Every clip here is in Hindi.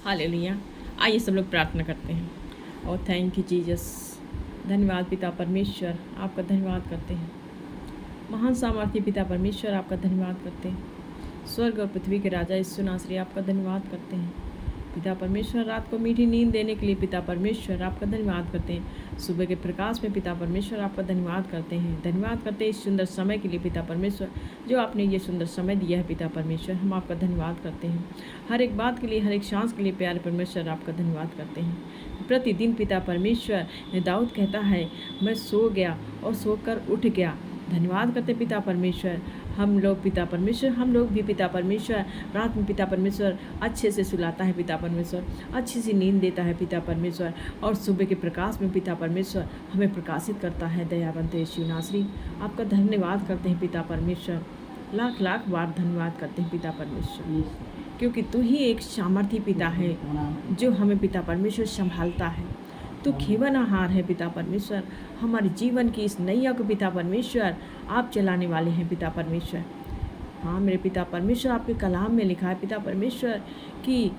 हालेलुया। आइए सब लोग प्रार्थना करते हैं। और थैंक यू जीसस। धन्यवाद पिता परमेश्वर, आपका धन्यवाद करते हैं। महान सामर्थ्य पिता परमेश्वर, आपका धन्यवाद करते हैं। स्वर्ग और पृथ्वी के राजा यीशु नासरी, आपका धन्यवाद करते हैं। पिता परमेश्वर, रात को मीठी नींद देने के लिए पिता परमेश्वर आपका धन्यवाद करते हैं। सुबह के प्रकाश में पिता परमेश्वर आपका धन्यवाद करते हैं। धन्यवाद करते हैं इस सुंदर समय के लिए पिता परमेश्वर, जो आपने ये सुंदर समय दिया है पिता परमेश्वर, हम आपका धन्यवाद करते हैं। हर एक बात के लिए, हर एक सांस के लिए प्यारे परमेश्वर आपका धन्यवाद करते हैं। प्रतिदिन पिता परमेश्वर, दाऊद कहता है मैं सो गया और सोकर उठ गया। धन्यवाद करते पिता परमेश्वर। हम लोग पिता परमेश्वर, हम लोग भी पिता परमेश्वर, रात में पिता परमेश्वर अच्छे से सुलाता है पिता परमेश्वर, अच्छी सी नींद देता है पिता परमेश्वर, और सुबह के प्रकाश में पिता परमेश्वर हमें प्रकाशित करता है। दयावंत यीशु नासरी, आपका धन्यवाद करते हैं पिता परमेश्वर। लाख लाख बार धन्यवाद करते हैं पिता परमेश्वर, क्योंकि तू ही एक सामर्थी पिता है जो हमें पिता परमेश्वर संभालता है। तो खेवनहार है पिता परमेश्वर। हमारे जीवन की इस नैया को पिता परमेश्वर आप चलाने वाले हैं पिता परमेश्वर। हाँ मेरे पिता परमेश्वर, आपके कलाम में लिखा है पिता परमेश्वर कि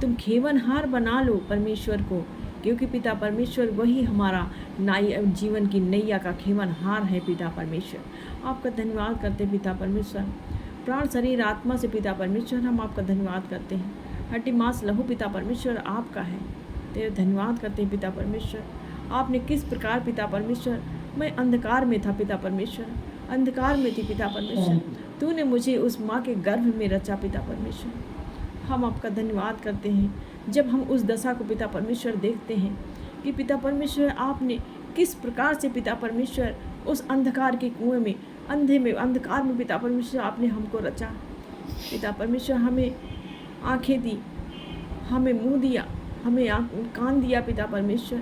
तुम खेवनहार बना लो परमेश्वर को, क्योंकि पिता परमेश्वर वही हमारा जीवन की नैया का खेवनहार है पिता परमेश्वर। आपका धन्यवाद करते पिता परमेश्वर। प्राण शरीर आत्मा से पिता परमेश्वर हम आपका धन्यवाद करते हैं। हड्डी मांस लहू पिता परमेश्वर आपका है। तेरे धन्यवाद करते हैं पिता परमेश्वर। आपने किस प्रकार पिता परमेश्वर, मैं अंधकार में था पिता परमेश्वर, अंधकार में थी पिता परमेश्वर, तूने मुझे उस माँ के गर्भ में रचा पिता परमेश्वर। हम आपका धन्यवाद करते हैं। जब हम उस दशा को पिता परमेश्वर देखते हैं कि पिता परमेश्वर आपने किस प्रकार से पिता परमेश्वर उस अंधकार के कुएं में, अंधकार में पिता परमेश्वर आपने हमको रचा। पिता परमेश्वर हमें आँखें दी, हमें मुँह दिया, हमें कान दिया पिता परमेश्वर,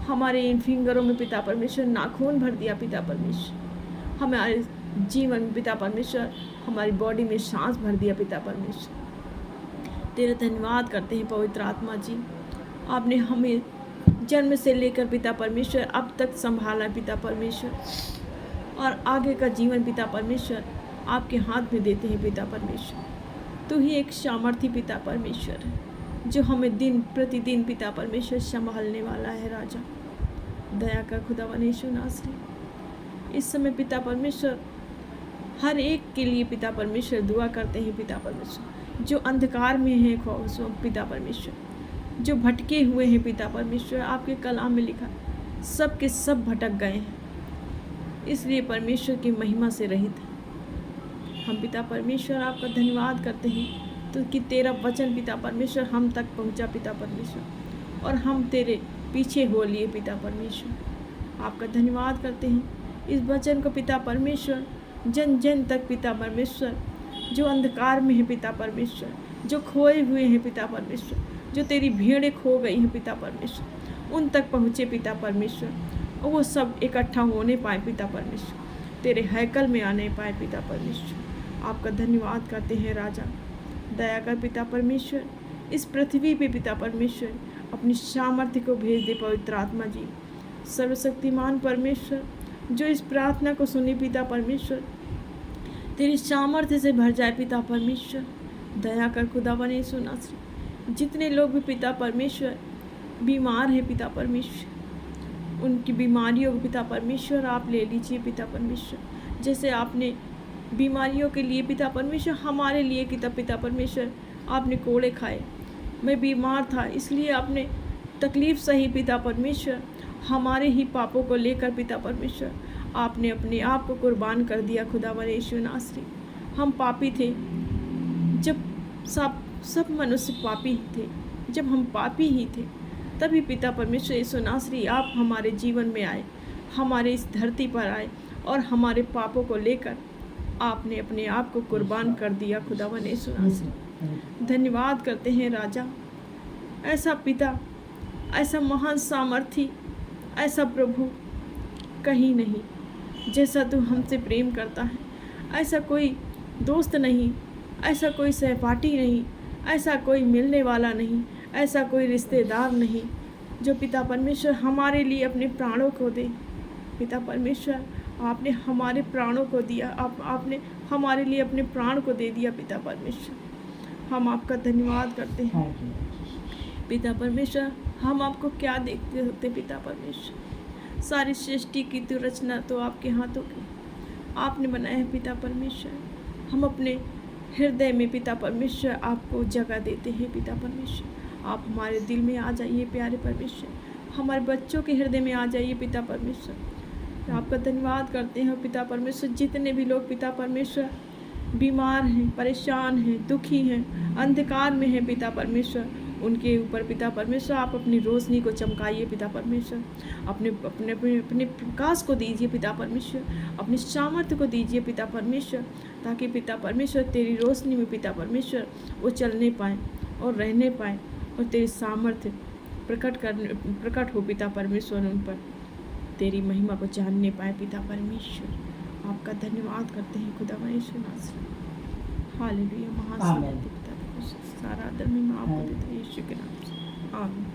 हमारे इन फिंगरों में पिता परमेश्वर नाखून भर दिया पिता परमेश्वर, हमारे जीवन में पिता परमेश्वर हमारी बॉडी में सांस भर दिया पिता परमेश्वर। तेरे धन्यवाद करते हैं पवित्र आत्मा जी। आपने हमें जन्म से लेकर पिता परमेश्वर अब तक संभाला पिता परमेश्वर, और आगे का जीवन पिता परमेश्वर आपके हाथ में देते हैं पिता परमेश्वर। तू ही एक सामर्थी पिता परमेश्वर है जो हमें दिन प्रतिदिन पिता परमेश्वर संभालने वाला है। राजा दया कर खुदावन यीशु नासरी। इस समय पिता परमेश्वर हर एक के लिए पिता परमेश्वर दुआ करते हैं पिता परमेश्वर, जो अंधकार में है पिता परमेश्वर, जो भटके हुए हैं पिता परमेश्वर। आपके कलाम में लिखा सब के सब भटक गए हैं, इसलिए परमेश्वर की महिमा से रहित है। हम पिता परमेश्वर आपका धन्यवाद करते हैं तो कि तेरा वचन पिता परमेश्वर हम तक पहुंचा पिता परमेश्वर, और हम तेरे पीछे हो लिए पिता परमेश्वर। आपका धन्यवाद करते हैं इस वचन को पिता परमेश्वर जन जन तक पिता परमेश्वर, जो अंधकार में है पिता परमेश्वर, जो खोए हुए हैं पिता परमेश्वर, जो तेरी भीड़ें खो गई हैं पिता परमेश्वर, उन तक पहुँचे पिता परमेश्वर, और वो सब इकट्ठा होने पाए पिता परमेश्वर, तेरे हैकल में आने पाए पिता परमेश्वर। आपका धन्यवाद करते हैं राजा। दया कर पिता परमेश्वर, इस पृथ्वी पे पिता परमेश्वर अपनी सामर्थ्य को भेज दे पवित्र आत्मा जी। सर्वशक्तिमान परमेश्वर, जो इस प्रार्थना को सुनी पिता परमेश्वर तेरी सामर्थ्य से भर जाए पिता परमेश्वर। दया कर खुदावन यीशु नासरी। जितने लोग भी पिता परमेश्वर बीमार हैं पिता परमेश्वर, उनकी बीमारियों को पिता परमेश्वर आप ले लीजिए पिता परमेश्वर। जैसे आपने बीमारियों के लिए पिता परमेश्वर हमारे लिए पिता परमेश्वर आपने कोड़े खाए। मैं बीमार था इसलिए आपने तकलीफ़ सही पिता परमेश्वर, हमारे ही पापों को लेकर पिता परमेश्वर आपने अपने आप को कुर्बान कर दिया खुदावन यीशु नासरी। हम पापी थे, जब सब मनुष्य पापी थे, जब हम पापी ही थे तभी पिता परमेश्वर यीशु नासरी आप हमारे जीवन में आए, हमारे इस धरती पर आए, और हमारे पापों को लेकर आपने अपने आप को कुर्बान कर दिया खुदावन यीशु नासरी। धन्यवाद करते हैं राजा। ऐसा पिता, ऐसा महान सामर्थी, ऐसा प्रभु कहीं नहीं जैसा तू हमसे प्रेम करता है। ऐसा कोई दोस्त नहीं, ऐसा कोई सहपाठी नहीं, ऐसा कोई मिलने वाला नहीं, ऐसा कोई रिश्तेदार नहीं जो पिता परमेश्वर हमारे लिए अपने प्राणों को दे। पिता परमेश्वर आपने हमारे प्राणों को दिया, आपने हमारे लिए अपने प्राण को दे दिया पिता परमेश्वर। हम आपका धन्यवाद करते हैं। पिता परमेश्वर, हम आपको क्या देखते होते पिता परमेश्वर? सारी सृष्टि की तो रचना तो आपके हाथों की आपने बनाया है पिता परमेश्वर। हम अपने हृदय में पिता परमेश्वर आपको जगह देते हैं पिता परमेश्वर। आप हमारे दिल में आ जाइए प्यारे परमेश्वर, हमारे बच्चों के हृदय में आ जाइए पिता परमेश्वर। आपका धन्यवाद करते हैं पिता परमेश्वर। जितने भी लोग पिता परमेश्वर बीमार हैं, परेशान हैं, दुखी हैं, अंधकार में हैं पिता परमेश्वर, उनके ऊपर पिता परमेश्वर आप अपनी रोशनी को चमकाइए पिता परमेश्वर। अपने अपने अपने अपने प्रकाश को दीजिए पिता परमेश्वर, अपनी सामर्थ्य को दीजिए पिता परमेश्वर, ताकि पिता परमेश्वर तेरी रोशनी में पिता परमेश्वर वो चलने पाएँ और रहने पाएँ और तेरी सामर्थ्य प्रकट हो पिता परमेश्वर, उन पर तेरी महिमा को जानने पाए पिता परमेश्वर। आपका धन्यवाद करते हैं खुदा महेश्वर नासरी। हालेलुया। महान पिता, सारा आदर में आपको देते हैं यीशु के नाम से। आमीन।